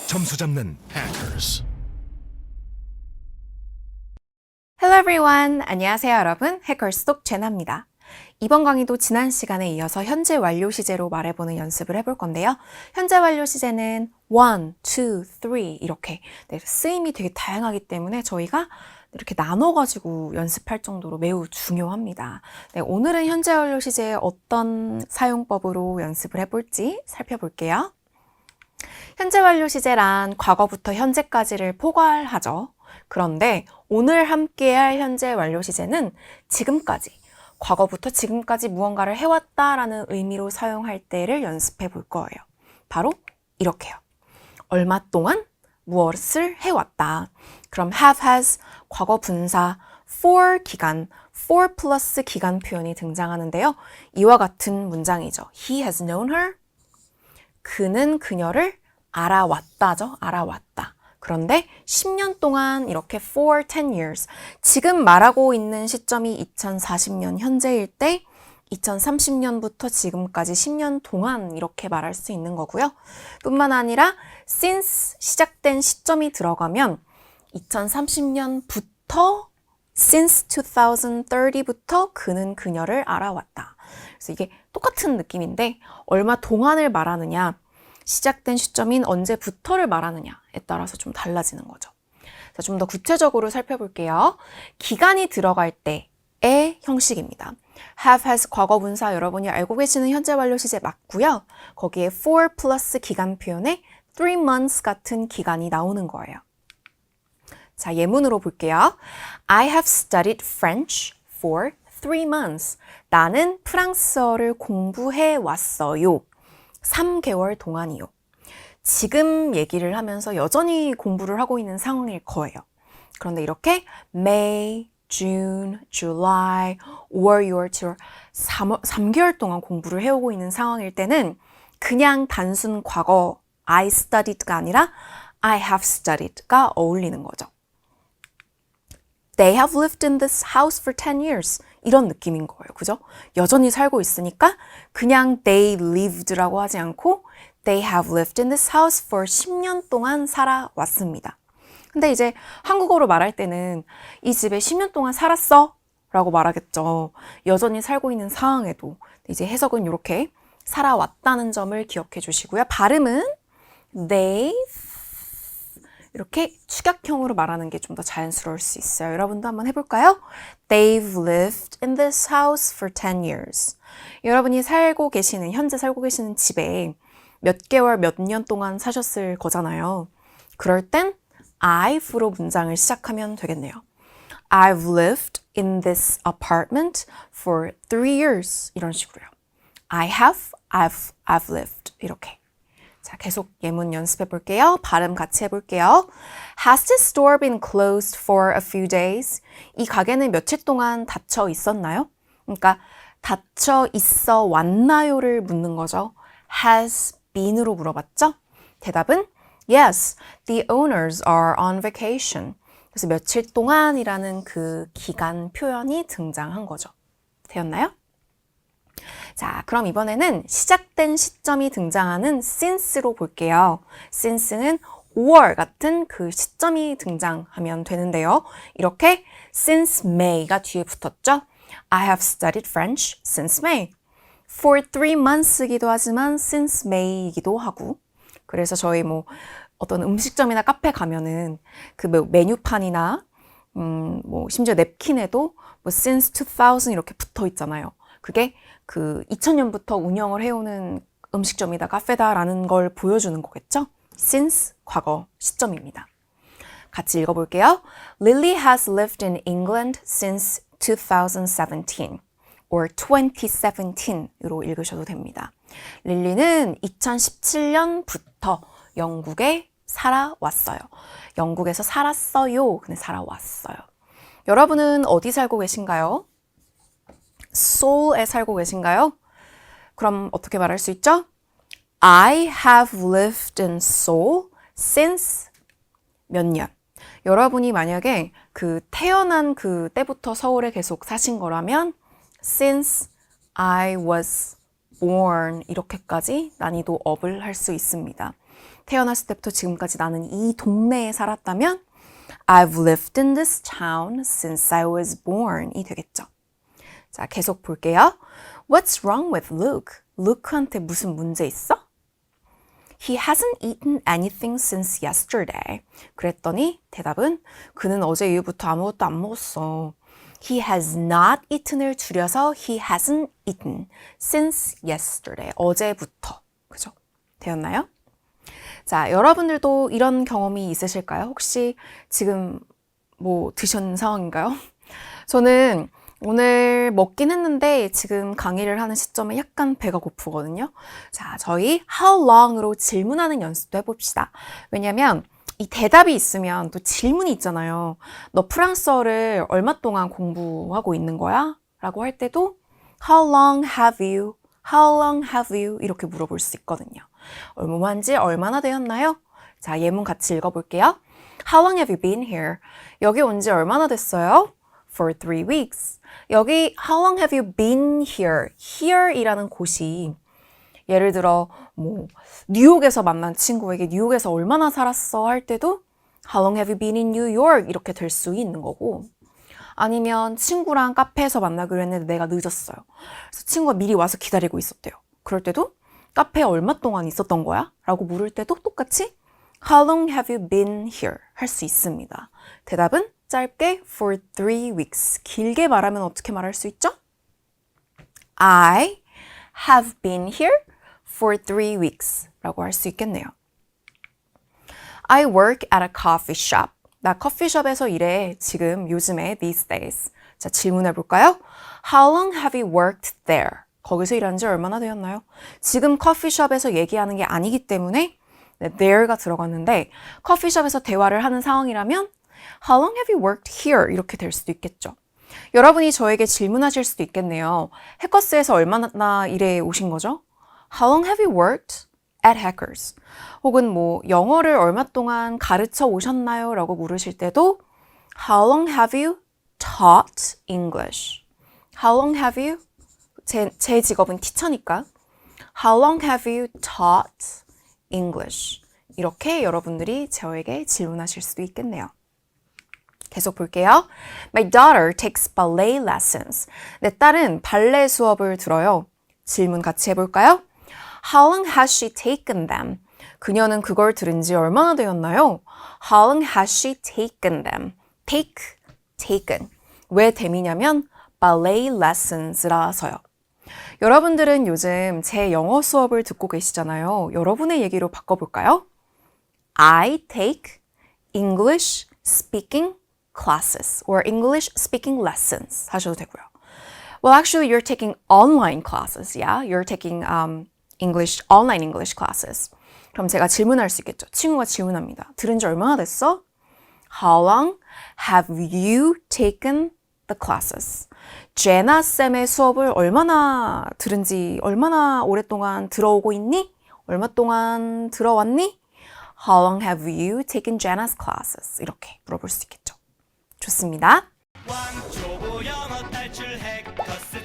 점수 잡는 Hackers. Hello everyone! 안녕하세요 여러분. 해커스톡 제나입니다. 이번 강의도 지난 시간에 이어서 현재 완료 시제로 말해보는 연습을 해볼 건데요. 현재 완료 시제는 1, 2, 3 이렇게 쓰임이 되게 다양하기 때문에 저희가 이렇게 나눠가지고 연습할 정도로 매우 중요합니다. 오늘은 현재 완료 시제의 어떤 사용법으로 연습을 해볼지 살펴볼게요. 현재 완료 시제란 과거부터 현재까지를 포괄하죠. 그런데 오늘 함께할 현재 완료 시제는 지금까지, 과거부터 지금까지 무언가를 해왔다라는 의미로 사용할 때를 연습해 볼 거예요. 바로 이렇게요. 얼마 동안 무엇을 해왔다. 그럼 have, has, 과거 분사, for 기간, for 플러스 기간 표현이 등장하는데요. 이와 같은 문장이죠. He has known her. 그는 그녀를 알아왔다죠. 알아왔다. 그런데 10년 동안 이렇게 for 10 years. 지금 말하고 있는 시점이 2040년 현재일 때 2030년부터 지금까지 10년 동안 이렇게 말할 수 있는 거고요. 뿐만 아니라 since 시작된 시점이 들어가면 2030년부터 since 2030부터 그는 그녀를 알아왔다. 그래서 이게 똑같은 느낌인데 얼마 동안을 말하느냐, 시작된 시점인 언제부터를 말하느냐에 따라서 좀 달라지는 거죠. 자, 좀 더 구체적으로 살펴볼게요. 기간이 들어갈 때의 형식입니다. have, has, 과거 분사 여러분이 알고 계시는 현재 완료 시제 맞고요. 거기에 for 플러스 기간 표현에 3 months 같은 기간이 나오는 거예요. 자, 예문으로 볼게요. I have studied French for 3 months. 나는 프랑스어를 공부해 왔어요. 3개월 동안이요. 지금 얘기를 하면서 여전히 공부를 하고 있는 상황일 거예요. 그런데 이렇게 May, June, July, 5월, 6월, 7월 3개월 동안 공부를 해오고 있는 상황일 때는 그냥 단순 과거 I studied가 아니라 I have studied가 어울리는 거죠. They have lived in this house for 10 years. 이런 느낌인 거예요. 그죠? 여전히 살고 있으니까 그냥 they lived라고 하지 않고 they have lived in this house for 10년 동안 살아왔습니다. 근데 이제 한국어로 말할 때는 이 집에 10년 동안 살았어 라고 말하겠죠. 여전히 살고 있는 상황에도. 이제 해석은 이렇게 살아왔다는 점을 기억해 주시고요. 발음은 they 이렇게 축약형으로 말하는 게 좀 더 자연스러울 수 있어요. 여러분도 한번 해볼까요? They've lived in this house for 10 years. 여러분이 현재 살고 계시는 집에 몇 개월, 몇 년 동안 사셨을 거잖아요. 그럴 땐 I've로 문장을 시작하면 되겠네요. I've lived in this apartment for 3 years. 이런 식으로요. I have, I've lived. 이렇게. 자, 계속 예문 연습해 볼게요. 발음 같이 해볼게요. Has this store been closed for a few days? 이 가게는 며칠 동안 닫혀 있었나요? 그러니까 닫혀 있어 왔나요를 묻는 거죠. Has been으로 물어봤죠? 대답은 Yes, the owners are on vacation. 그래서 며칠 동안이라는 그 기간 표현이 등장한 거죠. 되었나요? 자, 그럼 이번에는 시작된 시점이 등장하는 since로 볼게요. since는 5월 같은 그 시점이 등장하면 되는데요. 이렇게 since May가 뒤에 붙었죠. I have studied French since May. For 3 months이기도 하지만 since May이기도 하고. 그래서 저희 어떤 음식점이나 카페 가면은 그 메뉴판이나 심지어 냅킨에도 since 2000 이렇게 붙어 있잖아요. 그게 그 2000년부터 운영을 해오는 음식점이다, 카페다라는 걸 보여주는 거겠죠? Since 과거 시점입니다. 같이 읽어볼게요. Lily has lived in England since 2017 or 2017으로 읽으셔도 됩니다. 릴리는 2017년부터 영국에 살아왔어요. 영국에서 살았어요. 근데 살아왔어요. 여러분은 어디 살고 계신가요? Seoul에 살고 계신가요? 그럼 어떻게 말할 수 있죠? I have lived in Seoul since 몇 년. 여러분이 만약에 그 태어난 그 때부터 서울에 계속 사신 거라면 since I was born 이렇게까지 난이도 업을 할 수 있습니다. 태어났을 때부터 지금까지 나는 이 동네에 살았다면 I've lived in this town since I was born이 되겠죠. 자, 계속 볼게요. What's wrong with Luke? 루크한테 무슨 문제 있어? He hasn't eaten anything since yesterday. 그랬더니 대답은 그는 어제 이후부터 아무것도 안 먹었어. He has not eaten을 줄여서 he hasn't eaten since yesterday. 어제부터. 그죠? 되었나요? 자, 여러분들도 이런 경험이 있으실까요? 혹시 지금 뭐 드신 상황인가요? 저는 오늘 먹긴 했는데 지금 강의를 하는 시점에 약간 배가 고프거든요. 자, 저희 how long으로 질문하는 연습도 해봅시다. 왜냐면 이 대답이 있으면 또 질문이 있잖아요. 너 프랑스어를 얼마 동안 공부하고 있는 거야? 라고 할 때도 how long have you? How long have you? 이렇게 물어볼 수 있거든요. 얼마만 지 얼마나 되었나요? 자, 예문 같이 읽어볼게요. How long have you been here? 여기 온 지 얼마나 됐어요? For 3 weeks. 여기 How long have you been here? Here이라는 곳이 예를 들어 뭐 뉴욕에서 만난 친구에게 뉴욕에서 얼마나 살았어 할 때도 How long have you been in New York? 이렇게 될 수 있는 거고 아니면 친구랑 카페에서 만나기로 했는데 내가 늦었어요. 그래서 친구가 미리 와서 기다리고 있었대요. 그럴 때도 카페에 얼마 동안 있었던 거야? 라고 물을 때도 똑같이 How long have you been here? 할 수 있습니다. 대답은 짧게 for 3 weeks. 길게 말하면 어떻게 말할 수 있죠? I have been here for 3 weeks 라고 할 수 있겠네요. I work at a coffee shop. 나 커피숍에서 일해. 지금 요즘에 these days. 자, 질문해 볼까요? How long have you worked there? 거기서 일한 지 얼마나 되었나요? 지금 커피숍에서 얘기하는 게 아니기 때문에 네, there가 들어갔는데 커피숍에서 대화를 하는 상황이라면 How long have you worked here? 이렇게 될 수도 있겠죠. 여러분이 저에게 질문하실 수도 있겠네요. 해커스에서 얼마나 일해 오신 거죠? How long have you worked at Hackers? 혹은 뭐 영어를 얼마 동안 가르쳐 오셨나요? 라고 물으실 때도 How long have you taught English? How long have you? 제 직업은 티처니까 How long have you taught English? 이렇게 여러분들이 저에게 질문하실 수도 있겠네요. 계속 볼게요. My daughter takes ballet lessons. 내 딸은 발레 수업을 들어요. 질문 같이 해볼까요? How long has she taken them? 그녀는 그걸 들은 지 얼마나 되었나요? How long has she taken them? Take, taken. 왜 댐이냐면 ballet lessons라서요. 여러분들은 요즘 제 영어 수업을 듣고 계시잖아요. 여러분의 얘기로 바꿔볼까요? I take English speaking classes or English speaking lessons 하셔도 되고요. Well, actually, you're taking online classes, yeah? You're taking English, online English classes. 그럼 제가 질문할 수 있겠죠. 친구가 질문합니다. 들은 지 얼마나 됐어? How long have you taken the classes? 제나 쌤의 수업을 얼마나 들은지, 얼마나 오랫동안 들어오고 있니? 얼마 동안 들어왔니? How long have you taken Jenna's classes? 이렇게 물어볼 수 있겠죠. 좋습니다. 왕초보 영어 탈출 해커스